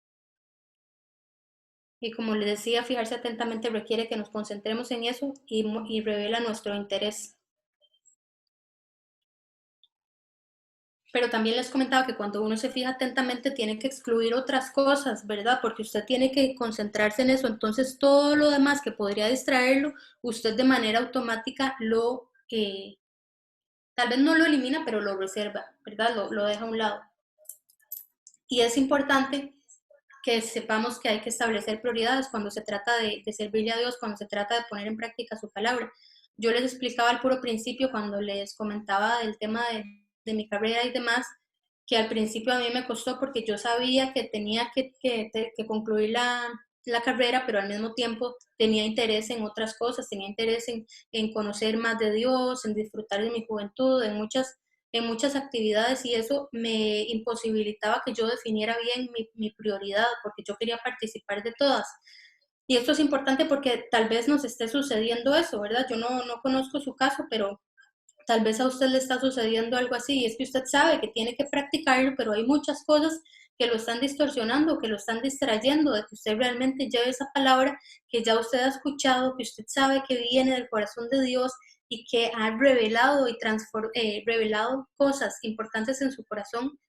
Y como les decía, fijarse atentamente requiere que nos concentremos en eso y revela nuestro interés. Pero también les comentaba que cuando uno se fija atentamente tiene que excluir otras cosas, ¿verdad? Porque usted tiene que concentrarse en eso. Entonces todo lo demás que podría distraerlo, usted de manera automática tal vez no lo elimina, pero lo reserva, ¿verdad? Lo deja a un lado. Y es importante que sepamos que hay que establecer prioridades cuando se trata de servirle a Dios, cuando se trata de poner en práctica su palabra. Yo les explicaba al puro principio, cuando les comentaba del tema de mi carrera y demás, que al principio a mí me costó porque yo sabía que tenía que concluir la carrera, pero al mismo tiempo tenía interés en otras cosas, tenía interés en conocer más de Dios, en disfrutar de mi juventud, en muchas actividades y eso me imposibilitaba que yo definiera bien mi prioridad porque yo quería participar de todas. Y esto es importante porque tal vez nos esté sucediendo eso, ¿verdad? Yo no conozco su caso, pero tal vez a usted le está sucediendo algo así y es que usted sabe que tiene que practicarlo, pero hay muchas cosas que lo están distorsionando, que lo están distrayendo de que usted realmente lleve esa palabra que ya usted ha escuchado, que usted sabe que viene del corazón de Dios y que ha revelado y revelado cosas importantes en su corazón,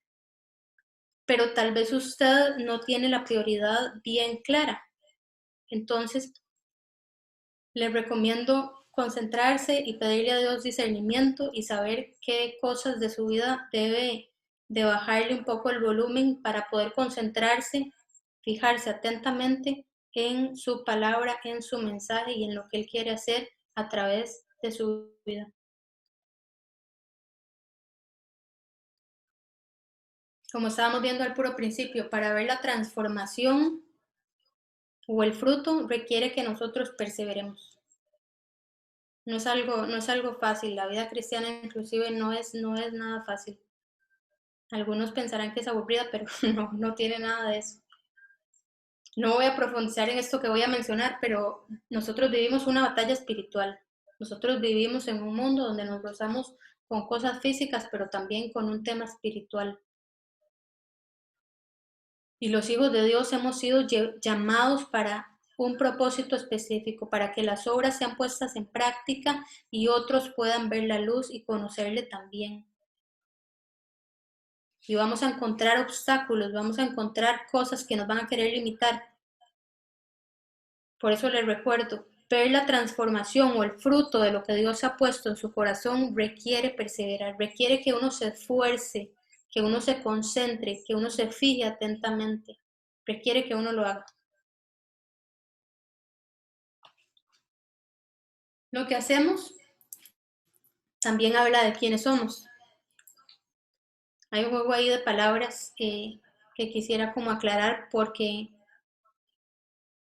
pero tal vez usted no tiene la prioridad bien clara. Entonces, le recomiendo concentrarse y pedirle a Dios discernimiento y saber qué cosas de su vida debe de bajarle un poco el volumen para poder concentrarse, fijarse atentamente en su palabra, en su mensaje y en lo que Él quiere hacer a través de su vida. Como estábamos viendo al puro principio, para ver la transformación o el fruto requiere que nosotros perseveremos. No es algo fácil, la vida cristiana inclusive no es nada fácil. Algunos pensarán que es aburrida, pero no tiene nada de eso. No voy a profundizar en esto que voy a mencionar, pero nosotros vivimos una batalla espiritual. Nosotros vivimos en un mundo donde nos gozamos con cosas físicas, pero también con un tema espiritual. Y los hijos de Dios hemos sido llamados para un propósito específico, para que las obras sean puestas en práctica y otros puedan ver la luz y conocerle también. Y vamos a encontrar obstáculos, vamos a encontrar cosas que nos van a querer limitar. Por eso les recuerdo, ver la transformación o el fruto de lo que Dios ha puesto en su corazón requiere perseverar, requiere que uno se esfuerce, que uno se concentre, que uno se fije atentamente, requiere que uno lo haga. Lo que hacemos también habla de quiénes somos. Hay un juego ahí de palabras que quisiera como aclarar porque,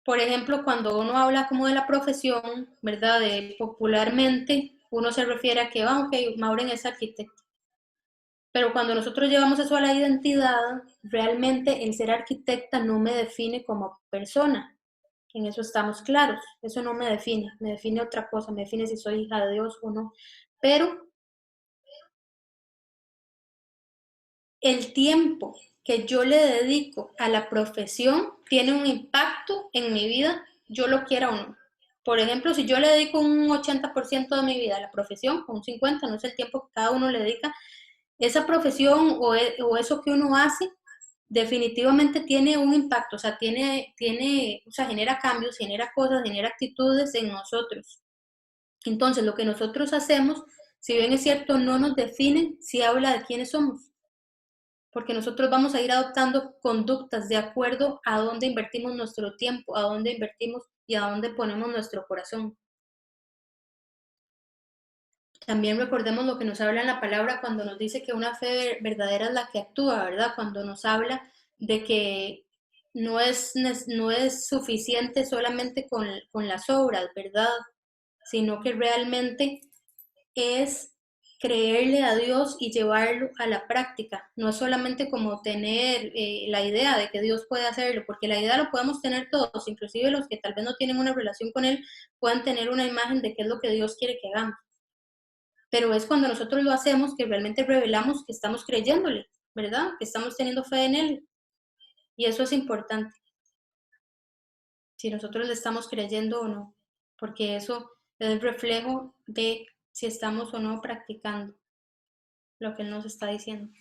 por ejemplo, cuando uno habla como de la profesión, ¿verdad? Popularmente, uno se refiere a que, ok, Maureen es arquitecto. Pero cuando nosotros llevamos eso a la identidad, realmente el ser arquitecta no me define como persona. En eso estamos claros. Eso no me define otra cosa, me define si soy hija de Dios o no. Pero el tiempo que yo le dedico a la profesión tiene un impacto en mi vida, yo lo quiera o no. Por ejemplo, si yo le dedico un 80% de mi vida a la profesión, un 50%, no es el tiempo que cada uno le dedica, esa profesión o eso que uno hace definitivamente tiene un impacto, o sea, genera cambios, genera cosas, genera actitudes en nosotros. Entonces, lo que nosotros hacemos, si bien es cierto, no nos define, si habla de quiénes somos, porque nosotros vamos a ir adoptando conductas de acuerdo a dónde invertimos nuestro tiempo, a dónde invertimos y a dónde ponemos nuestro corazón. También recordemos lo que nos habla en la palabra cuando nos dice que una fe verdadera es la que actúa, ¿verdad? Cuando nos habla de que no es suficiente solamente con las obras, ¿verdad? Sino que realmente es creerle a Dios y llevarlo a la práctica. No es solamente como tener la idea de que Dios puede hacerlo, porque la idea lo podemos tener todos, inclusive los que tal vez no tienen una relación con Él, pueden tener una imagen de qué es lo que Dios quiere que hagamos. pero es cuando nosotros lo hacemos que realmente revelamos que estamos creyéndole, ¿verdad? Que estamos teniendo fe en Él. Y eso es importante, si nosotros le estamos creyendo o no, porque eso es el reflejo de si estamos o no practicando lo que Él nos está diciendo.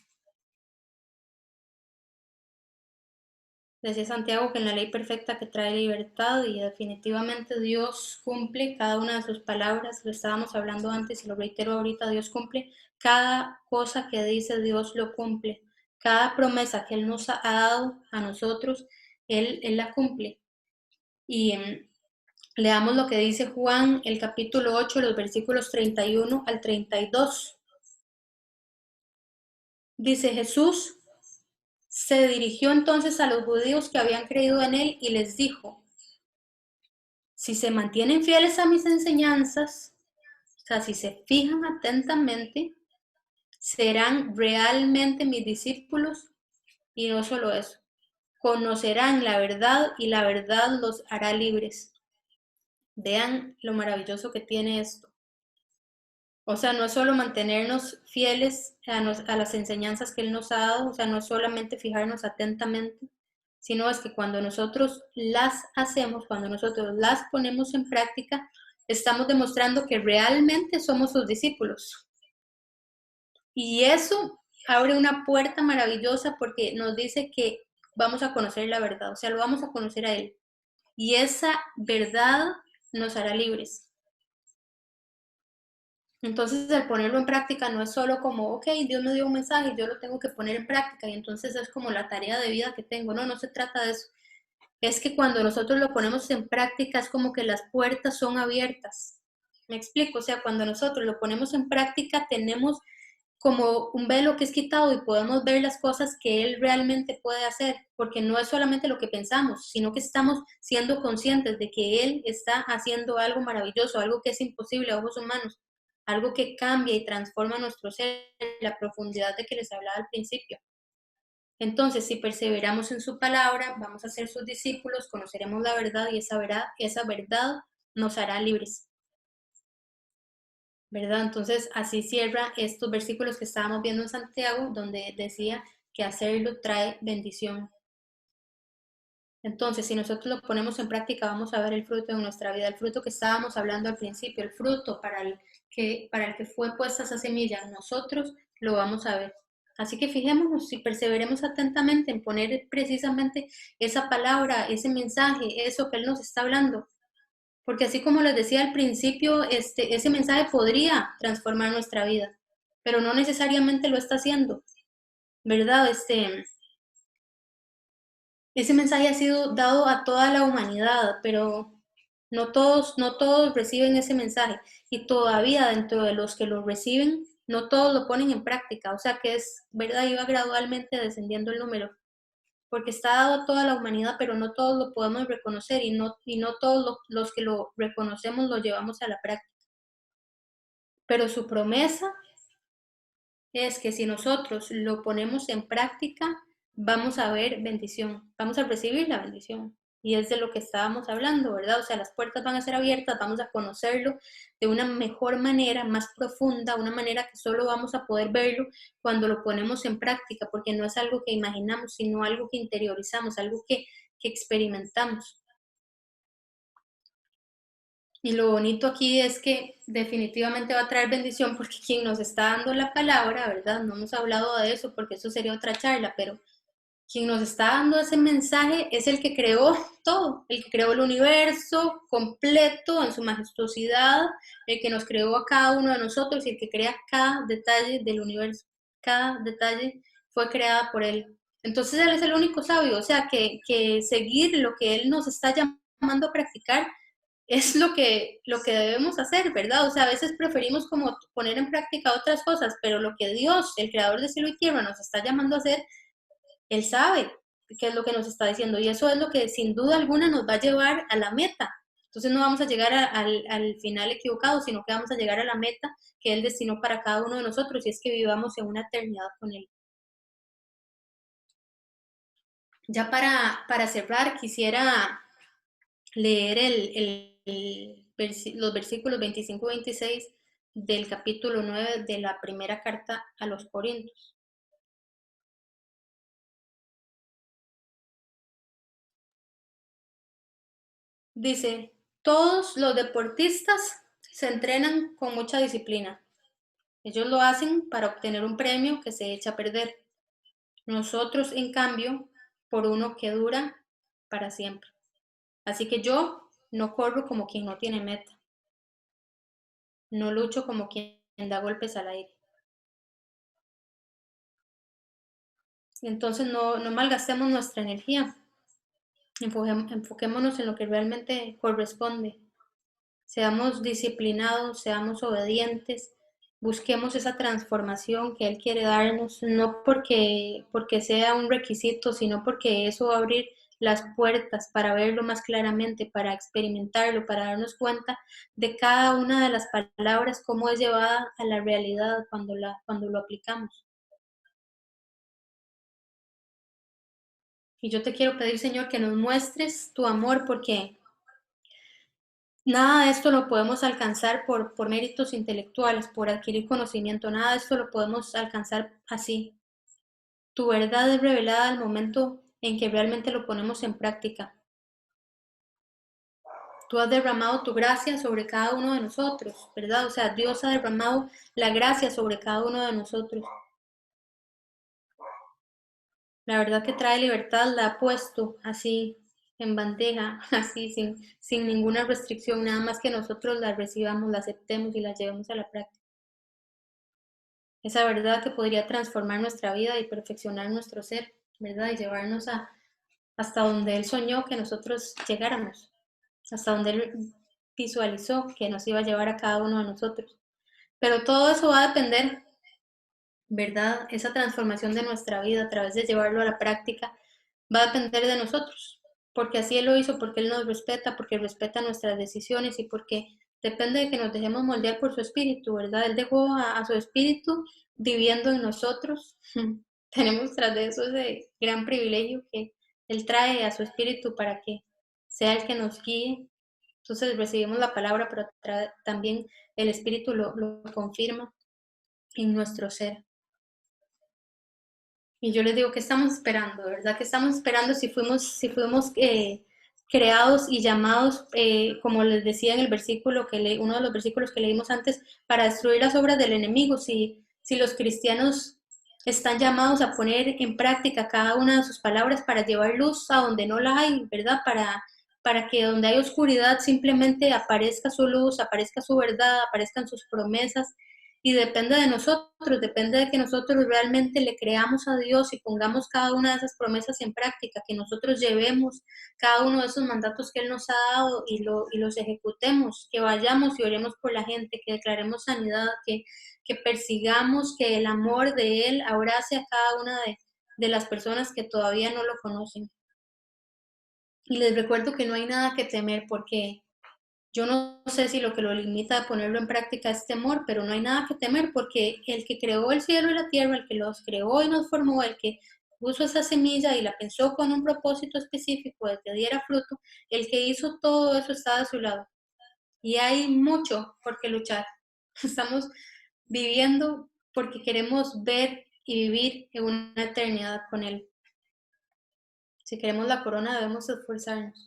Decía Santiago que en la ley perfecta que trae libertad, y definitivamente Dios cumple cada una de sus palabras, lo estábamos hablando antes y lo reitero ahorita, Dios cumple cada cosa que dice, Dios lo cumple. Cada promesa que Él nos ha dado a nosotros, Él la cumple. Y leamos lo que dice Juan, el capítulo 8, los versículos 31 al 32. Dice Jesús se dirigió entonces a los judíos que habían creído en Él y les dijo: si se mantienen fieles a mis enseñanzas, o sea, si se fijan atentamente, serán realmente mis discípulos, y no solo eso, conocerán la verdad y la verdad los hará libres. Vean lo maravilloso que tiene esto. O sea, no es solo mantenernos fieles a las enseñanzas que Él nos ha dado, o sea, no es solamente fijarnos atentamente, sino es que cuando nosotros las hacemos, cuando nosotros las ponemos en práctica, estamos demostrando que realmente somos sus discípulos. Y eso abre una puerta maravillosa porque nos dice que vamos a conocer la verdad, o sea, lo vamos a conocer a Él. Y esa verdad nos hará libres. Entonces, el ponerlo en práctica no es solo como, ok, Dios me dio un mensaje, yo lo tengo que poner en práctica y entonces es como la tarea de vida que tengo. No, no se trata de eso. Es que cuando nosotros lo ponemos en práctica es como que las puertas son abiertas. ¿Me explico? O sea, cuando nosotros lo ponemos en práctica tenemos como un velo que es quitado y podemos ver las cosas que Él realmente puede hacer, porque no es solamente lo que pensamos, sino que estamos siendo conscientes de que Él está haciendo algo maravilloso, algo que es imposible a ojos humanos, algo que cambia y transforma nuestro ser, la profundidad de que les hablaba al principio. Entonces, si perseveramos en su palabra, vamos a ser sus discípulos, conoceremos la verdad y esa verdad nos hará libres. ¿Verdad? Entonces, así cierra estos versículos que estábamos viendo en Santiago, donde decía que hacerlo trae bendición. Entonces, si nosotros lo ponemos en práctica, vamos a ver el fruto en nuestra vida, el fruto que estábamos hablando al principio, el fruto para el que fue puesta esa semilla, nosotros lo vamos a ver. Así que fijémonos, si perseveremos atentamente en poner precisamente esa palabra, ese mensaje, eso que Él nos está hablando, porque así como les decía al principio, ese mensaje podría transformar nuestra vida, pero no necesariamente lo está haciendo, ¿verdad? Ese mensaje ha sido dado a toda la humanidad, pero no todos reciben ese mensaje. Y todavía dentro de los que lo reciben, no todos lo ponen en práctica. O sea que es, ¿verdad? Iba gradualmente descendiendo el número, porque está dado a toda la humanidad, pero no todos lo podemos reconocer y no todos los que lo reconocemos lo llevamos a la práctica. Pero su promesa es que si nosotros lo ponemos en práctica, vamos a ver bendición, vamos a recibir la bendición. Y es de lo que estábamos hablando, ¿verdad? O sea, las puertas van a ser abiertas, vamos a conocerlo de una mejor manera, más profunda, una manera que solo vamos a poder verlo cuando lo ponemos en práctica, porque no es algo que imaginamos, sino algo que interiorizamos, algo que experimentamos. Y lo bonito aquí es que definitivamente va a traer bendición porque quien nos está dando la palabra, ¿verdad? No hemos hablado de eso porque eso sería otra charla, pero quien nos está dando ese mensaje es el que creó todo, el que creó el universo completo en su majestuosidad, el que nos creó a cada uno de nosotros y el que crea cada detalle del universo. Cada detalle fue creada por él. Entonces él es el único sabio, o sea, que seguir lo que él nos está llamando a practicar es lo que debemos hacer, ¿verdad? O sea, a veces preferimos como poner en práctica otras cosas, pero lo que Dios, el creador de cielo y tierra, nos está llamando a hacer, Él sabe qué es lo que nos está diciendo y eso es lo que sin duda alguna nos va a llevar a la meta. Entonces no vamos a llegar al final equivocado, sino que vamos a llegar a la meta que Él destinó para cada uno de nosotros y es que vivamos en una eternidad con Él. Ya para cerrar, quisiera leer los versículos 25 y 26 del capítulo 9 de la primera carta a los Corintios. Dice, todos los deportistas se entrenan con mucha disciplina. Ellos lo hacen para obtener un premio que se echa a perder. Nosotros, en cambio, por uno que dura para siempre. Así que yo no corro como quien no tiene meta. No lucho como quien da golpes al aire. Entonces no malgastemos nuestra energía. Enfoquémonos en lo que realmente corresponde. Seamos disciplinados, seamos obedientes, busquemos esa transformación que Él quiere darnos, no porque sea un requisito, sino porque eso va a abrir las puertas para verlo más claramente, para experimentarlo, para darnos cuenta de cada una de las palabras, cómo es llevada a la realidad cuando lo aplicamos. Y yo te quiero pedir, Señor, que nos muestres tu amor, porque nada de esto lo podemos alcanzar por méritos intelectuales, por adquirir conocimiento, nada de esto lo podemos alcanzar así. Tu verdad es revelada al momento en que realmente lo ponemos en práctica. Tú has derramado tu gracia sobre cada uno de nosotros, ¿verdad? O sea, Dios ha derramado la gracia sobre cada uno de nosotros. La verdad que trae libertad la ha puesto así en bandeja, así sin ninguna restricción, nada más que nosotros la recibamos, la aceptemos y la llevemos a la práctica. Esa verdad que podría transformar nuestra vida y perfeccionar nuestro ser, ¿verdad? Y llevarnos hasta donde Él soñó que nosotros llegáramos, hasta donde Él visualizó que nos iba a llevar a cada uno de nosotros. Pero todo eso va a depender, ¿verdad? Esa transformación de nuestra vida a través de llevarlo a la práctica va a depender de nosotros, porque así Él lo hizo, porque Él nos respeta, porque respeta nuestras decisiones y porque depende de que nos dejemos moldear por su espíritu, ¿verdad? Él dejó a su espíritu viviendo en nosotros. Tenemos tras de eso ese gran privilegio que Él trae a su espíritu para que sea el que nos guíe. Entonces recibimos la palabra, pero también el espíritu lo confirma en nuestro ser. Y yo les digo, ¿qué estamos esperando? ¿Verdad? ¿Qué estamos esperando si fuimos creados y llamados, como les decía en el versículo uno de los versículos que leímos antes, para destruir las obras del enemigo? Si los cristianos están llamados a poner en práctica cada una de sus palabras para llevar luz a donde no la hay, ¿verdad? Para que donde hay oscuridad simplemente aparezca su luz, aparezca su verdad, aparezcan sus promesas. Y depende de nosotros, depende de que nosotros realmente le creamos a Dios y pongamos cada una de esas promesas en práctica, que nosotros llevemos cada uno de esos mandatos que Él nos ha dado y los ejecutemos, que vayamos y oremos por la gente, que declaremos sanidad, que persigamos que el amor de Él abrace a cada una de las personas que todavía no lo conocen. Y les recuerdo que no hay nada que temer porque yo no sé si lo que lo limita a ponerlo en práctica es temor, pero no hay nada que temer porque el que creó el cielo y la tierra, el que los creó y nos formó, el que puso esa semilla y la pensó con un propósito específico de que diera fruto, el que hizo todo eso está de su lado. Y hay mucho por qué luchar. Estamos viviendo porque queremos ver y vivir en una eternidad con Él. Si queremos la corona debemos esforzarnos.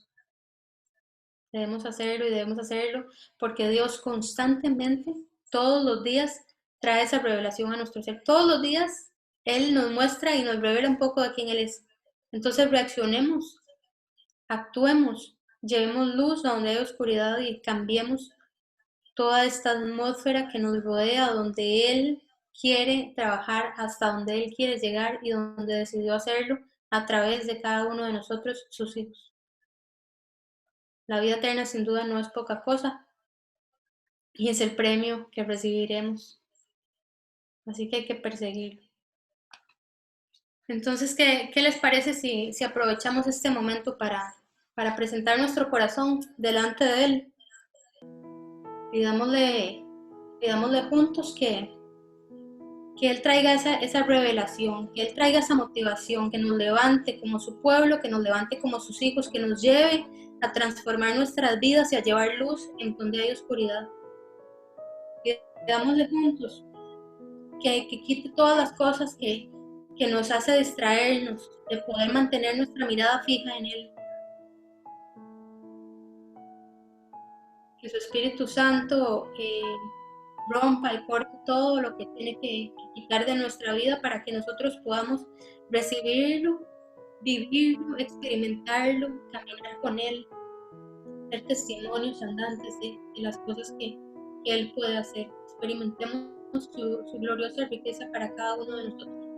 Debemos hacerlo y debemos hacerlo porque Dios constantemente, todos los días, trae esa revelación a nuestro ser. Todos los días Él nos muestra y nos revela un poco de quién Él es. Entonces reaccionemos, actuemos, llevemos luz a donde hay oscuridad y cambiemos toda esta atmósfera que nos rodea, donde Él quiere trabajar, hasta donde Él quiere llegar y donde decidió hacerlo a través de cada uno de nosotros, sus hijos. La vida eterna sin duda no es poca cosa y es el premio que recibiremos. Así que hay que perseguirlo. Entonces, ¿qué les parece si aprovechamos este momento para presentar nuestro corazón delante de Él? Pidámosle juntos que Él traiga esa revelación, que Él traiga esa motivación, que nos levante como su pueblo, que nos levante como sus hijos, que nos lleve a transformar nuestras vidas y a llevar luz en donde hay oscuridad. Pidámosle juntos que quite todas las cosas que nos hace distraernos, de poder mantener nuestra mirada fija en Él. Que su Espíritu Santo rompa y corte todo lo que tiene que quitar de nuestra vida para que nosotros podamos recibirlo, vivirlo, experimentarlo, caminar con Él, ser testimonios andantes de las cosas que Él puede hacer. Experimentemos su gloriosa riqueza para cada uno de nosotros.